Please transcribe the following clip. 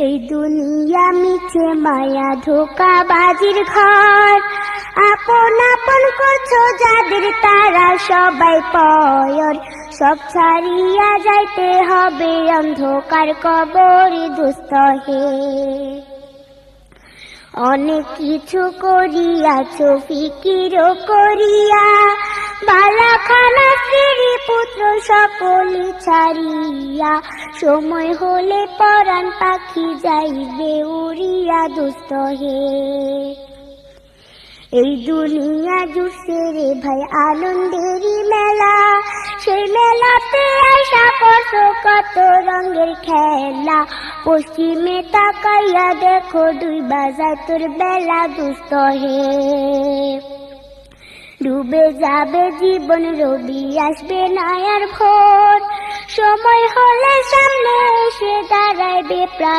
এই দুনিয়া মিছে মায়া ধোঁকাবাজির ঘর, আপন আপন করছো যাদের তারা সবাই পয়র, সব ছাড়িয়া যাইতে হবে অন্ধকার কবরে দুস্থ হে। অনেক কিছু করিয়াছো ফিকির করিয়া, বালাখানা স্ত্রী পুত্র সকলে ছাড়িয়া, সময় হলে পরাণ পাখি যাইবে উড়িয়া দুস্থ হে। এই দুনিয়া জুড়ছে রে ভাই আনন্দেরই মেলা, সেই মেলাতে আশা করছো কত রঙের খেলা, পশ্চিমে তাকাইয়া দেখো দুই বাজার তোর বেলা দুস্থ হে। ডুবে যাবে জীবন রবি আসবে না আর ভোর, সময় হলে সামনে এসে দাঁড়াইবে প্রায়